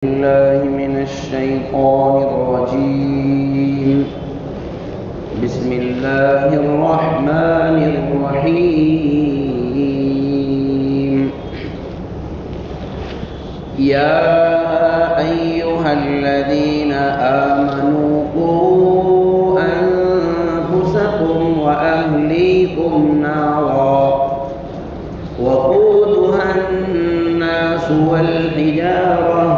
بالله من الشيطان الرجيم. بسم الله الرحمن الرحيم. يا أيها الذين آمنوا قوا أنفسكم وأهليكم نارا وقودها الناس والحجارة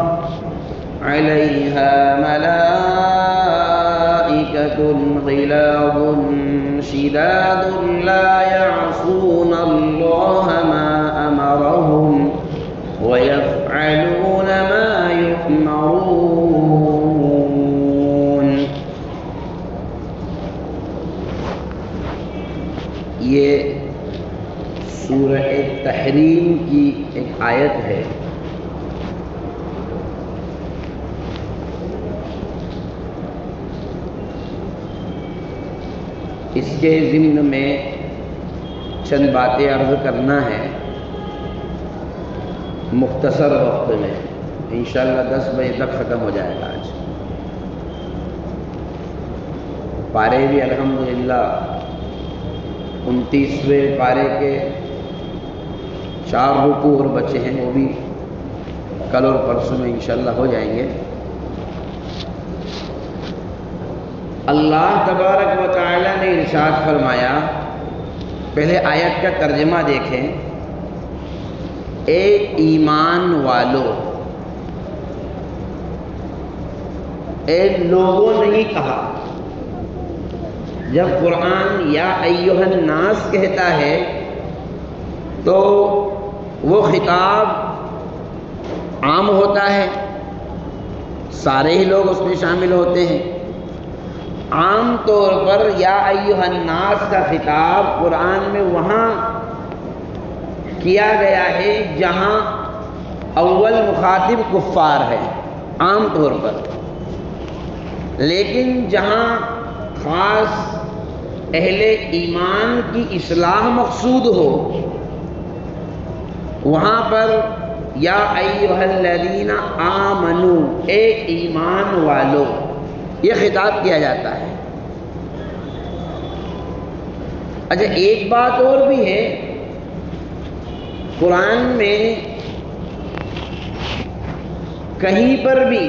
عليها ملائكة غلاظ شداد لا يعصون الله ما أمرهم ويفعلون ما يؤمرون. یہ سورہ تحریم کی ایک آیت ہے. اس کے ضمن میں چند باتیں عرض کرنا ہے مختصر وقت میں. انشاءاللہ 10 بجے تک ختم ہو جائے گا. آج پارے بھی الحمدللہ 29ویں پارے کے 4 رکوع اور بچے ہیں، وہ بھی کل اور پرسوں میں انشاءاللہ ہو جائیں گے. اللہ تبارک و تعالی نے ارشاد فرمایا، پہلے آیت کا ترجمہ دیکھیں. اے ایمان والو، اے لوگوں نہیں کہا. جب قرآن یا ایھا الناس کہتا ہے تو وہ خطاب عام ہوتا ہے، سارے ہی لوگ اس میں شامل ہوتے ہیں. عام طور پر یا ایھا الناس کا خطاب قرآن میں وہاں کیا گیا ہے جہاں اول مخاطب کفار ہے عام طور پر، لیکن جہاں خاص اہل ایمان کی اصلاح مقصود ہو وہاں پر یا ایھا الذین آمنو، اے ایمان والو، یہ خطاب کیا جاتا ہے. اچھا، ایک بات اور بھی ہے، قرآن میں کہیں پر بھی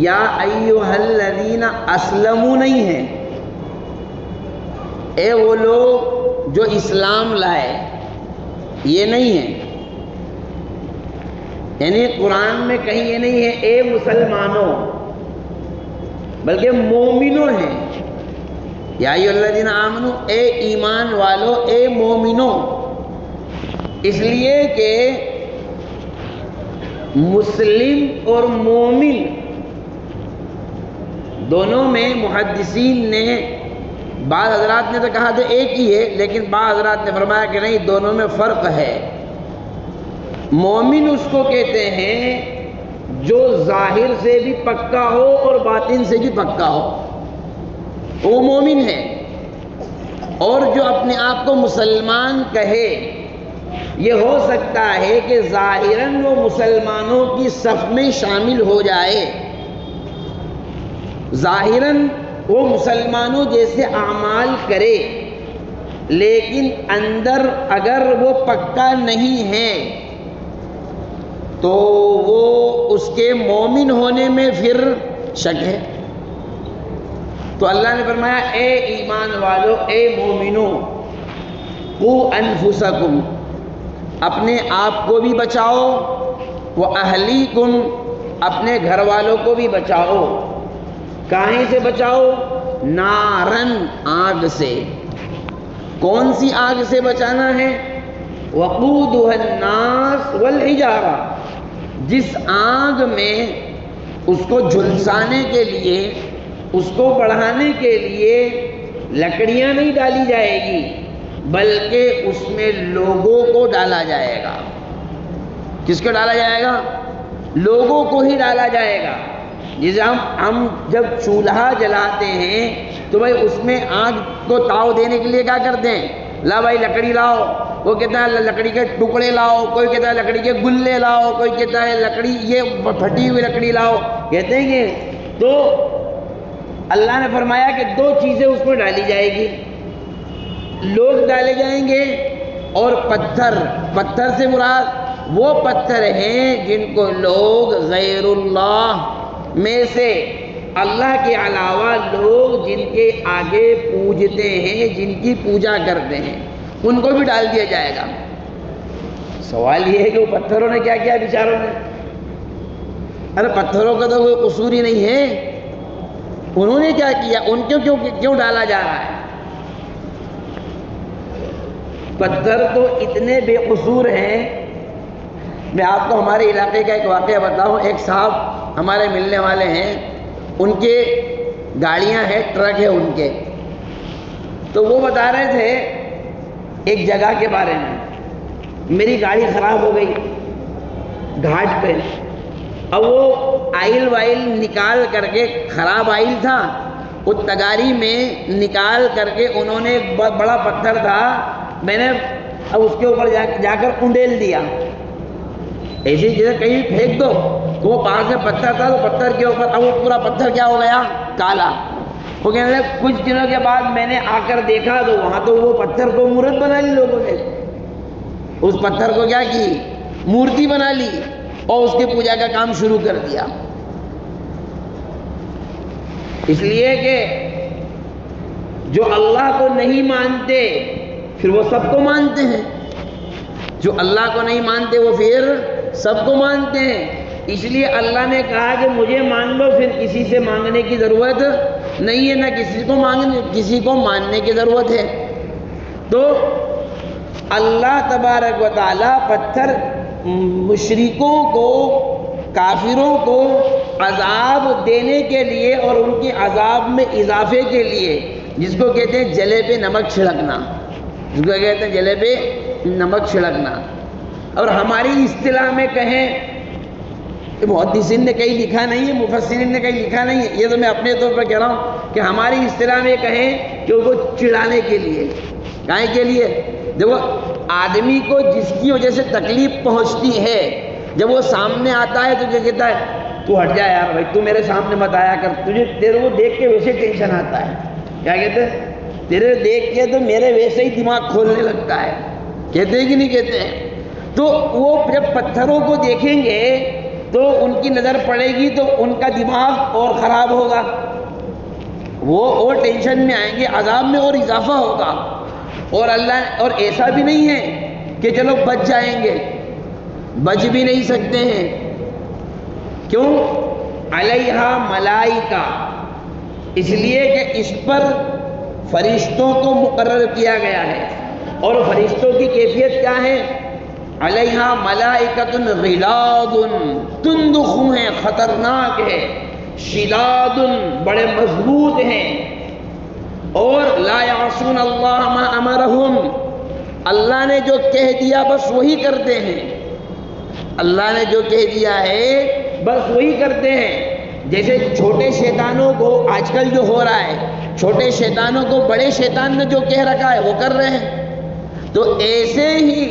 یا ایھا الذین اسلموا نہیں ہے. اے وہ لوگ جو اسلام لائے، یہ نہیں ہے. یعنی قرآن میں کہیں یہ نہیں ہے اے مسلمانوں، بلکہ مومنوں ہیں. یا ایھا الذین آمنو، اے ایمان والو، اے مومنوں. اس لیے کہ مسلم اور مومن دونوں میں محدثین نے، بعض حضرات نے تو کہا تو ایک ہی ہے، لیکن بعض حضرات نے فرمایا کہ نہیں، دونوں میں فرق ہے. مومن اس کو کہتے ہیں جو ظاہر سے بھی پکا ہو اور باطن سے بھی پکا ہو، وہ مومن ہے. اور جو اپنے آپ کو مسلمان کہے، یہ ہو سکتا ہے کہ ظاہراً وہ مسلمانوں کی صف میں شامل ہو جائے، ظاہراً وہ مسلمانوں جیسے اعمال کرے، لیکن اندر اگر وہ پکا نہیں ہے تو وہ اس کے مومن ہونے میں پھر شک ہے. تو اللہ نے فرمایا اے ایمان والو، اے مومنو، قوا انفسکم، اپنے آپ کو بھی بچاؤ، واہلیکم، اپنے گھر والوں کو بھی بچاؤ. کہیں سے بچاؤ؟ نارن، آگ سے. کون سی آگ سے بچانا ہے؟ وقودها الناس والحجارہ، جس آگ میں اس کو جھلسانے کے لیے، اس کو بڑھانے کے لیے لکڑیاں نہیں ڈالی جائے گی، بلکہ اس میں لوگوں کو ڈالا جائے گا. کس کو ڈالا جائے گا؟ لوگوں کو ہی ڈالا جائے گا. جیسے ہم جب چولہا جلاتے ہیں تو بھائی اس میں آگ کو تاؤ دینے کے لیے کیا کرتے ہیں؟ لا بھائی لکڑی لاؤ، وہ کہتا ہے لکڑی کے ٹکڑے لاؤ، کوئی کہتا ہے لکڑی کے گلے لاؤ، کوئی کہتا ہے لکڑی یہ پھٹی ہوئی لکڑی لاؤ، کہتے ہیں کہ تو اللہ نے فرمایا کہ دو چیزیں اس میں ڈالی جائے گی، لوگ ڈالے جائیں گے اور پتھر۔ پتھر سے مراد وہ پتھر ہیں جن کو لوگ غیر اللہ میں سے، اللہ کے علاوہ لوگ جن کے آگے پوجتے ہیں، جن کی پوجا کرتے ہیں، ان کو بھی ڈال دیا جائے گا۔ سوال یہ ہے کہ وہ پتھروں نے کیا کیا بیچاروں نے؟ ارے پتھروں کا تو کوئی قصور ہی نہیں ہے، انہوں نے کیا کیا؟ ان کو کیوں ڈالا جا رہا ہے؟ پتھر تو اتنے بے قصور ہیں۔ میں آپ کو ہمارے علاقے کا ایک واقعہ بتاؤں۔ ایک صاحب ہمارے ملنے والے ہیں، ان کے گاڑیاں ہیں، ٹرک ہے ان کے، تو وہ بتا رہے تھے ایک جگہ کے بارے میں، میری گاڑی خراب ہو گئی گھاٹ پہ، اب وہ آئل وائل نکال کر کے، خراب آئل تھا، وہ تگاری میں نکال کر کے انہوں نے، ایک بہت بڑا پتھر تھا، میں نے اب اس کے اوپر جا کر انڈیل دیا، ایسی چیزیں کہیں پھینک دو، تو وہ پاس میں پتھر تھا، تو پتھر کے اوپر اب وہ پورا پتھر کیا ہو گیا؟ کالا۔ وہ کہنے لگے کچھ دنوں کے بعد میں نے آ کر دیکھا تو وہاں تو وہ پتھر کو مورت بنا لی لوگوں نے، اس پتھر کو کیا کی؟ مورتی بنا لی اور اس کی پوجا کا کام شروع کر دیا۔ اس لیے کہ جو اللہ کو نہیں مانتے پھر وہ سب کو مانتے ہیں، جو اللہ کو نہیں مانتے وہ پھر سب کو مانتے ہیں۔ اس لیے اللہ نے کہا کہ مجھے مان لو، پھر کسی سے مانگنے کی ضرورت نہیں ہے، نہ کسی کو ماننے کی ضرورت ہے۔ تو اللہ تبارک و تعالی پتھر مشرکوں کو، کافروں کو عذاب دینے کے لیے اور ان کے عذاب میں اضافے کے لیے، جس کو کہتے ہیں جلے پہ نمک چھڑکنا، جس کو کہتے ہیں جلے پہ نمک چھڑکنا، اور ہماری اصطلاح میں کہیں، محدثین نے کہیں لکھا نہیں ہے، مفسرین نے کہیں لکھا نہیں ہے، یہ تو میں اپنے طور پر کہہ رہا ہوں کہ ہماری اصطلاح میں کہیں کہ وہ چڑھانے کے لیے، کائیں کے لیے؟ دیکھو آدمی کو جس کی وجہ سے تکلیف پہنچتی ہے، جب وہ سامنے آتا ہے تو کیا کہتا ہے؟ تو ہٹ جا یار بھائی، تو میرے سامنے مت آیا کر، تیرے کو دیکھ کے ویسے ٹینشن آتا ہے، کیا کہتے ہیں؟ تیرے دیکھ کے تو میرے ویسے ہی دماغ کھولنے لگتا ہے، کہتے ہیں کہ نہیں کہتے ہیں؟ تو وہ جب پتھروں کو دیکھیں گے تو ان کی نظر پڑے گی تو ان کا دماغ اور خراب ہوگا، وہ اور ٹینشن میں آئیں گے، عذاب میں اور اضافہ ہوگا۔ اور اللہ، اور ایسا بھی نہیں ہے کہ چلو بچ جائیں گے، بچ بھی نہیں سکتے ہیں۔ کیوں؟ علیہا ملائکہ، اس لیے کہ اس پر فرشتوں کو مقرر کیا گیا ہے، اور فرشتوں کی کیفیت کیا ہے؟ علیہا ملائکۃ غلاظ، تندخ ہیں، خطرناک ہے، شداد، بڑے مضبوط ہیں، اور لا یعصون اللہ ما امرہم، اللہ نے جو کہہ دیا بس وہی کرتے ہیں، اللہ نے جو کہہ دیا ہے بس وہی کرتے ہیں۔ جیسے چھوٹے شیطانوں کو آج کل جو ہو رہا ہے، چھوٹے شیطانوں کو بڑے شیطان نے جو کہہ رکھا ہے وہ کر رہے ہیں، تو ایسے ہی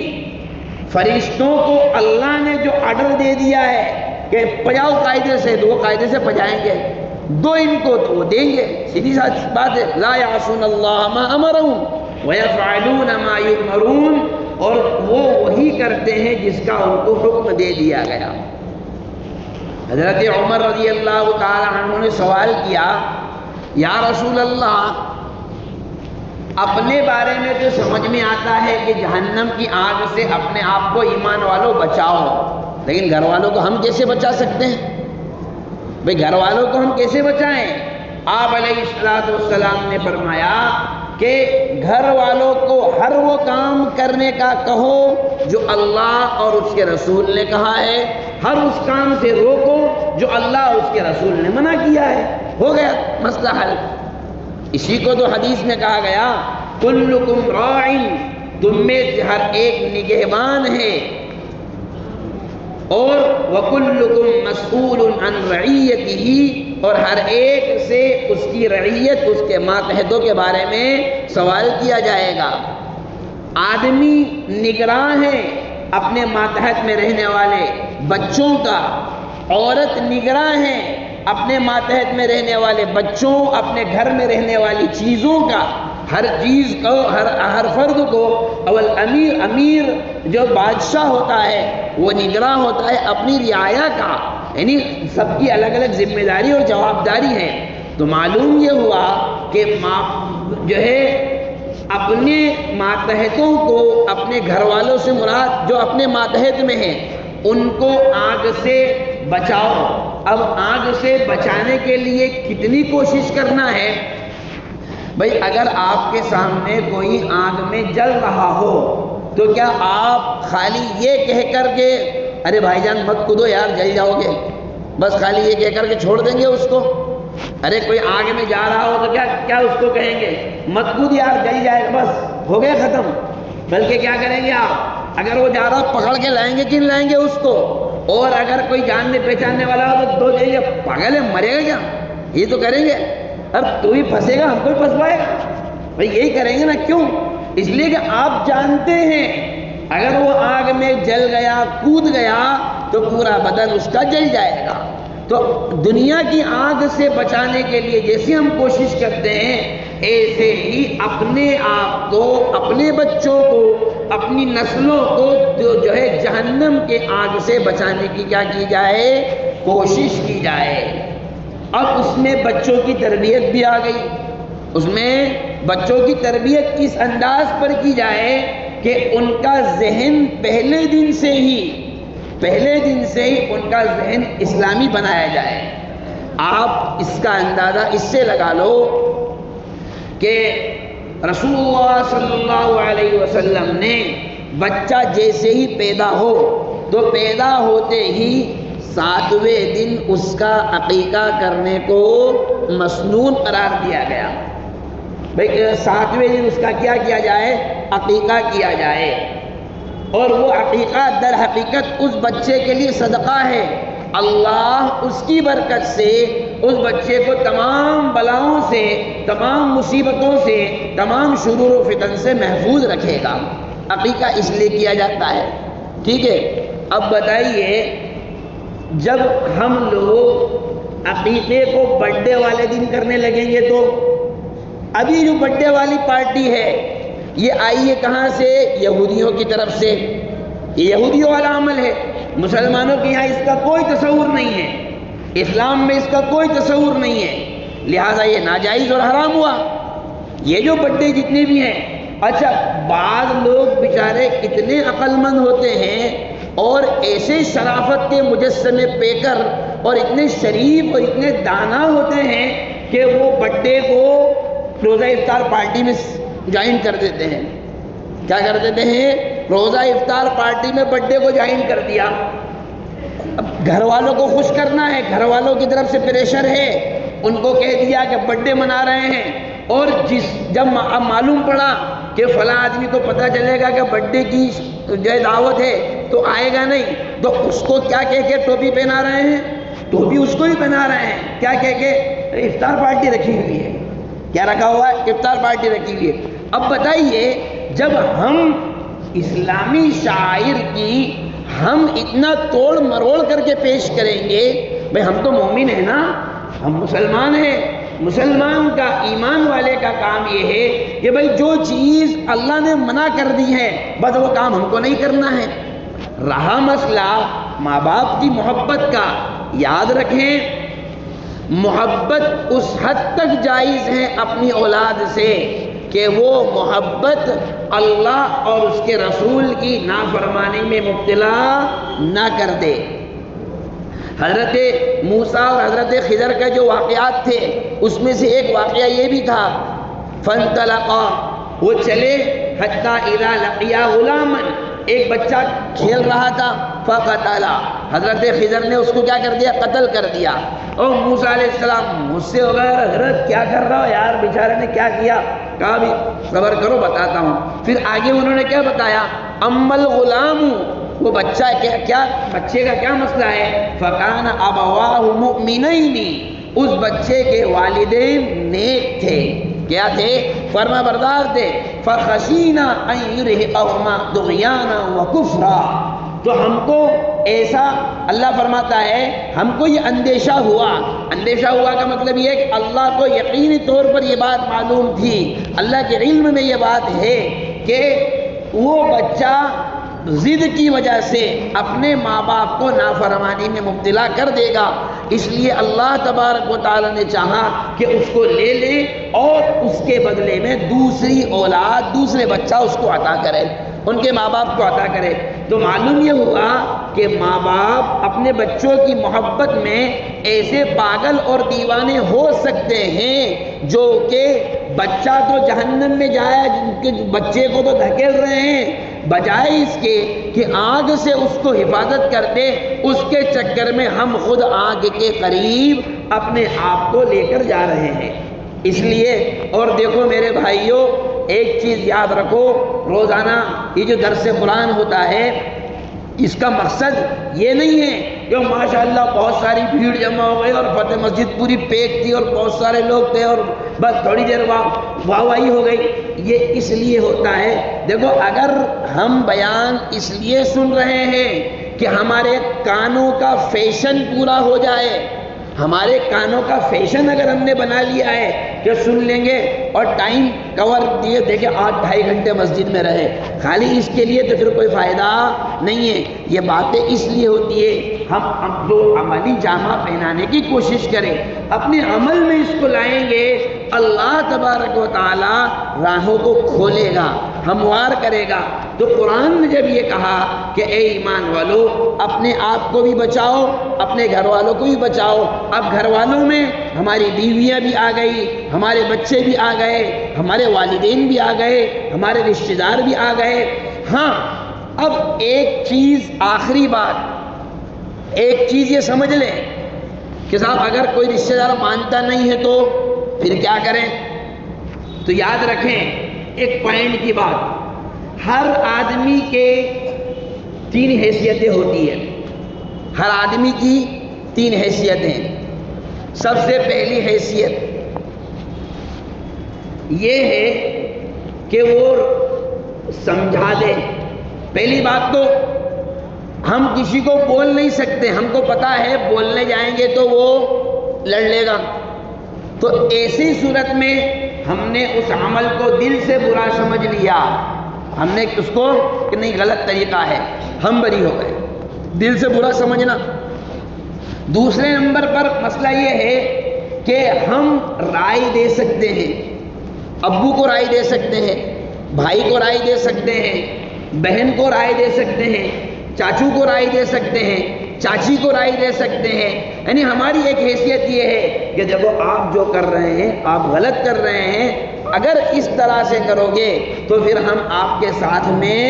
فرشتوں کو اللہ نے جو آرڈر دے دیا ہے کہ پجاؤ قاعدے سے، تو وہ قاعدے سے پجائیں گے، دو ان کو تو وہ دیں گے، سیدھی ساتھ بات ہے۔ لا یعصون اللہ ما امرہم ویفعلون ما یؤمرون، اور وہ وہی کرتے ہیں جس کا ان کو حکم دے دیا گیا۔ حضرت عمر رضی اللہ تعالی عنہ نے سوال کیا، یا رسول اللہ، اپنے بارے میں تو سمجھ میں آتا ہے کہ جہنم کی آگ سے اپنے آپ کو ایمان والوں بچاؤ، لیکن گھر والوں کو ہم کیسے بچا سکتے ہیں؟ بھئی گھر والوں کو ہم کیسے بچائیں؟ آپ علیہ السلام نے فرمایا کہ گھر والوں کو ہر وہ کام کرنے کا کہو جو اللہ اور اس کے رسول نے کہا ہے، ہر اس کام سے روکو جو اللہ اور اس کے رسول نے منع کیا ہے، ہو گیا مسئلہ حل۔ اسی کو تو حدیث میں کہا گیا، کلکم راعٍ، تم میں سے ہر ایک نگہبان ہے، اور وَكُلُّكُمْ مَسْئُولٌ عَنْ رَعِيَّتِهِ، اور ہر ایک سے اس کی رعیت، اس کے ماتحتوں کے بارے میں سوال کیا جائے گا۔ آدمی نگراں ہے اپنے ماتحت میں رہنے والے بچوں کا، عورت نگراں ہے اپنے ماتحت میں رہنے والے بچوں، اپنے گھر میں رہنے والی چیزوں کا، ہر چیز کو، ہر فرد کو. اول امیر جو بادشاہ ہوتا ہے وہ نگراں ہوتا ہے اپنی رعایا کا، یعنی سب کی الگ الگ ذمہ داری اور جوابداری ہے. تو معلوم یہ ہوا کہ جو ہے اپنے ماتحتوں کو، اپنے گھر والوں سے مراد جو اپنے ماتحت میں ہیں ان کو آگ سے بچاؤ. اب آگ سے بچانے کے لیے کتنی کوشش کرنا ہے؟ بھئی اگر آپ کے سامنے کوئی آگ میں جل رہا ہو تو کیا آپ خالی یہ کہہ کر کے ارے بھائی جان مت کودو یار جل جاؤ گے، بس خالی یہ کہہ کر کے چھوڑ دیں گے اس کو؟ ارے کوئی آگ میں جا رہا ہو تو کیا اس کو کہیں گے مت کود یار جل جائے گا، بس ہو گیا ختم؟ بلکہ کیا کریں گے آپ؟ اگر وہ جا رہا پکڑ کے لائیں گے کن لائیں گے اس کو؟ اور اگر کوئی جاننے پہچاننے والا ہو تو دو جائیے پاگل ہے مرے گا کیا، یہ تو کریں گے. اب تو ہی پھنسے گا ہم کو ہی پھنسوائے گا، بھائی یہی کریں گے نا. کیوں؟ اس لیے کہ آپ جانتے ہیں اگر وہ آگ میں جل گیا، کود گیا تو پورا بدن اس کا جل جائے گا. تو دنیا کی آگ سے بچانے کے لیے جیسے ہم کوشش کرتے ہیں ایسے ہی اپنے آپ کو، اپنے بچوں کو، اپنی نسلوں کو جو ہے جہنم کے آگ سے بچانے کی کیا کی جائے؟ کوشش کی جائے. اب اس میں بچوں کی تربیت بھی آ گئی. اس میں بچوں کی تربیت اس انداز پر کی جائے کہ ان کا ذہن پہلے دن سے ہی ان کا ذہن اسلامی بنایا جائے. آپ اس کا اندازہ اس سے لگا لو کہ رسول اللہ صلی اللہ علیہ وسلم نے بچہ جیسے ہی پیدا ہو تو پیدا ہوتے ہی 7ویں دن اس کا عقیقہ کرنے کو مسنون قرار دیا گیا. بھئی 7ویں دن اس کا کیا جائے؟ عقیقہ کیا جائے. اور وہ عقیقہ در حقیقت اس بچے کے لیے صدقہ ہے. اللہ اس کی برکت سے اس بچے کو تمام بلاؤں سے، تمام مصیبتوں سے، تمام شرور و فتن سے محفوظ رکھے گا. عقیقہ اس لیے کیا جاتا ہے. ٹھیک ہے. اب بتائیے جب ہم لوگ عقیقے کو برتھ ڈے والے دن کرنے لگیں گے تو ابھی جو برتھ ڈے والی پارٹی ہے یہ آئی ہے کہاں سے؟ یہودیوں کی طرف سے. یہ یہودیوں والا عمل ہے. مسلمانوں کے یہاں اس کا کوئی تصور نہیں ہے، اسلام میں اس کا کوئی تصور نہیں ہے، لہٰذا یہ ناجائز اور حرام ہوا. یہ جو برتھ ڈے جتنے بھی ہیں، اچھا بعض لوگ بیچارے اتنے عقل مند ہوتے ہیں اور ایسے شرافت کے مجسمے پیکر اور اتنے شریف اور اتنے دانا ہوتے ہیں کہ وہ برتھ ڈے کو روزہ افطار پارٹی میں جوائن کر دیتے ہیں. کیا کر دیتے ہیں؟ روزہ افطار پارٹی میں برتھ ڈے کو جوائن کر دیا. اب گھر والوں کو خوش کرنا ہے، گھر والوں کی طرف سے پریشر ہے، ان کو کہہ دیا کہ برتھ ڈے منا رہے ہیں. اور جب اب معلوم پڑا کہ فلاں آدمی کو پتہ چلے گا کہ برتھ ڈے کی جو دعوت ہے تو آئے گا نہیں، تو اس کو کیا کہہ کے ٹوپی پہنا رہے ہیں؟ ٹوپی اس کو ہی پہنا رہے ہیں. کیا کہہ کے؟ افطار پارٹی رکھی ہوئی ہے. کیا رکھا ہوا ہے؟ افطار پارٹی رکھی ہوئی ہے. اب بتائیے جب ہم اسلامی شعائر کی ہم اتنا توڑ مروڑ کر کے پیش کریں گے، بھئی ہم تو مومن ہیں نا، ہم مسلمان ہیں. مسلمان کا، ایمان والے کا کام یہ ہے کہ بھئی جو چیز اللہ نے منع کر دی ہے بس وہ کام ہم کو نہیں کرنا ہے. رہا مسئلہ ماں باپ کی محبت کا، یاد رکھیں محبت اس حد تک جائز ہے اپنی اولاد سے کہ وہ محبت اللہ اور اس کے رسول کی نافرمانی میں مبتلا نہ کر دے. حضرت موسیٰ اور حضرت خضر کا جو واقعات تھے اس میں سے ایک واقعہ یہ بھی تھا، فانطلقا، وہ چلے حتی اذا لقیا غلاما، ایک بچہ کھیل رہا تھا، فقتلا، حضرت خضر نے اس کو کیا کر دیا؟ قتل کر دیا. اور موسیٰ علیہ السلام مجھ سے ہو گیا حضرت کیا کر رہا ہو یار، بیچارے نے کیا کیا؟ کہا بھی صبر کرو بتاتا ہوں. پھر آگے انہوں نے کیا بتایا؟ اما الغلام، وہ بچہ کیا بچے کا کیا مسئلہ ہے؟ فکان ابواہ مؤمنین، اس بچے کے والدین نیک تھے. کیا تھے؟ فرما بردار تھے. فَخَشِينَا أَن يُرْهِقَهُمَا طُغْيَانًا وَكُفْرًا. تو ہم کو ایسا اللہ فرماتا ہے ہم کو یہ اندیشہ ہوا کا مطلب یہ ہے کہ اللہ کو یقینی طور پر یہ بات معلوم تھی، اللہ کے علم میں یہ بات ہے کہ وہ بچہ ضد کی وجہ سے اپنے ماں باپ کو نافرمانی میں مبتلا کر دے گا، اس لیے اللہ تبارک و تعالی نے چاہا کہ اس کو لے لے اور اس کے بدلے میں دوسری اولاد، دوسرے بچہ اس کو عطا کرے، ان کے ماں باپ کو عطا کرے. تو معلوم یہ ہوا کہ ماں باپ اپنے بچوں کی محبت میں ایسے پاگل اور دیوانے ہو سکتے ہیں جو کہ بچہ تو جہنم میں جائے، جن کے بچے کو تو دھکیل رہے ہیں، بجائے اس کے کہ آگ سے اس کو حفاظت کرتے، اس کے چکر میں ہم خود آگ کے قریب اپنے آپ کو لے کر جا رہے ہیں. اس لیے اور دیکھو میرے بھائیوں، ایک چیز یاد رکھو، روزانہ یہ جو درس قرآن ہوتا ہے اس کا مقصد یہ نہیں ہے کہ ماشاءاللہ بہت ساری بھیڑ جمع ہو گئی اور فتح مسجد پوری پیک تھی اور بہت سارے لوگ تھے اور بس تھوڑی دیر واہ واہی ہو گئی. یہ اس لیے ہوتا ہے، دیکھو اگر ہم بیان اس لیے سن رہے ہیں کہ ہمارے کانوں کا فیشن پورا ہو جائے، ہمارے کانوں کا فیشن اگر ہم نے بنا لیا ہے کہ سن لیں گے اور ٹائم کور دیے دیکھیں 8-2.5 گھنٹے مسجد میں رہے خالی اس کے لیے، تو پھر کوئی فائدہ نہیں ہے. یہ باتیں اس لیے ہوتی ہے ہم جو عملی جامہ پہنانے کی کوشش کریں، اپنے عمل میں اس کو لائیں گے، اللہ تبارک و تعالی راہوں کو کھولے گا، ہموار کرے گا. تو قرآن نے جب یہ کہا کہ اے ایمان والو اپنے آپ کو بھی بچاؤ، اپنے گھر والوں کو بھی بچاؤ، اب گھر والوں میں ہماری بیویاں بھی آ گئی، ہمارے بچے بھی آ گئے، ہمارے والدین بھی آ گئے، ہمارے رشتہ دار بھی آ گئے. ہاں اب ایک چیز، آخری بات، ایک چیز یہ سمجھ لیں کہ صاحب اگر کوئی رشتہ دار مانتا نہیں ہے تو پھر کیا کریں؟ تو یاد رکھیں ایک پوائنٹ کی بات، ہر آدمی کے 3 حیثیتیں ہوتی ہیں، ہر آدمی کی 3 حیثیتیں. سب سے پہلی حیثیت یہ ہے کہ وہ سمجھا دے. پہلی بات تو ہم کسی کو بول نہیں سکتے، ہم کو پتا ہے بولنے جائیں گے تو وہ لڑ لے گا، تو ایسی صورت میں ہم نے اس عمل کو دل سے برا سمجھ لیا، ہم نے اس کو کہ نہیں غلط طریقہ ہے، ہم بری ہو گئے، دل سے برا سمجھنا. دوسرے نمبر پر مسئلہ یہ ہے کہ ہم رائے دے سکتے ہیں، ابو کو رائے دے سکتے ہیں، بھائی کو رائے دے سکتے ہیں، بہن کو رائے دے سکتے ہیں، چاچو کو رائے دے سکتے ہیں، چاچی کو رائے دے سکتے ہیں. یعنی ہماری ایک حیثیت یہ ہے کہ دیکھو آپ جو کر رہے ہیں آپ غلط کر رہے ہیں، اگر اس طرح سے کرو گے تو پھر ہم آپ کے ساتھ میں،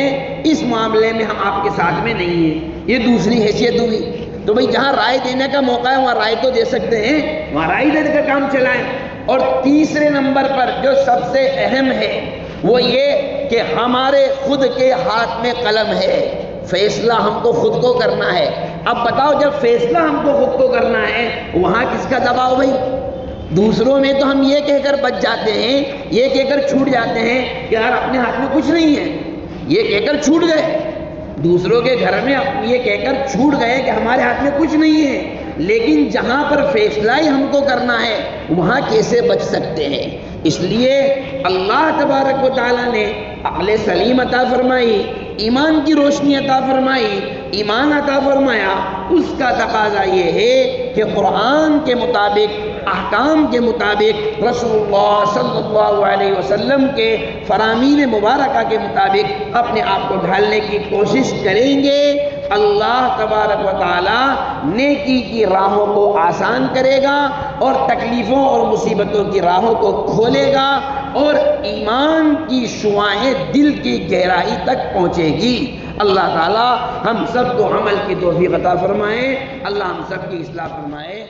اس معاملے میں ہم آپ کے ساتھ میں نہیں ہیں. یہ دوسری حیثیت ہوئی. تو بھئی جہاں رائے دینے کا موقع ہے وہاں رائے تو دے سکتے ہیں، وہاں رائے دے کر کام چلائیں. اور تیسرے نمبر پر جو سب سے اہم ہے وہ یہ کہ ہمارے خود کے ہاتھ میں قلم ہے، فیصلہ ہم کو خود کو کرنا ہے. اب بتاؤ جب فیصلہ ہم کو خود کو کرنا ہے وہاں کس کا دباؤ بھائی؟ دوسروں میں تو ہم یہ کہہ کر بچ جاتے ہیں، یہ کہہ کر چھوٹ جاتے ہیں کہ یار اپنے ہاتھ میں کچھ نہیں ہے، یہ کہہ کر چھوٹ گئے. دوسروں کے گھر میں یہ کہہ کر چھوٹ گئے کہ ہمارے ہاتھ میں کچھ نہیں ہے. لیکن جہاں پر فیصلہ ہی ہم کو کرنا ہے وہاں کیسے بچ سکتے ہیں؟ اس لیے اللہ تبارک و تعالیٰ نے عقل سلیم عطا فرمائی، ایمان کی روشنی عطا فرمائی، ایمان عطا فرمایا. اس کا تقاضا یہ ہے کہ قرآن کے مطابق، احکام کے مطابق، رسول اللہ صلی اللہ علیہ وسلم کے فرامین مبارکہ کے مطابق اپنے آپ کو ڈھالنے کی کوشش کریں گے. اللہ تبارک و تعالی نیکی کی راہوں کو آسان کرے گا اور تکلیفوں اور مصیبتوں کی راہوں کو کھولے گا اور ایمان کی شعاعیں دل کی گہرائی تک پہنچے گی. اللہ تعالی ہم سب کو عمل کی توفیق عطا فرمائے، اللہ ہم سب کی اصلاح فرمائے.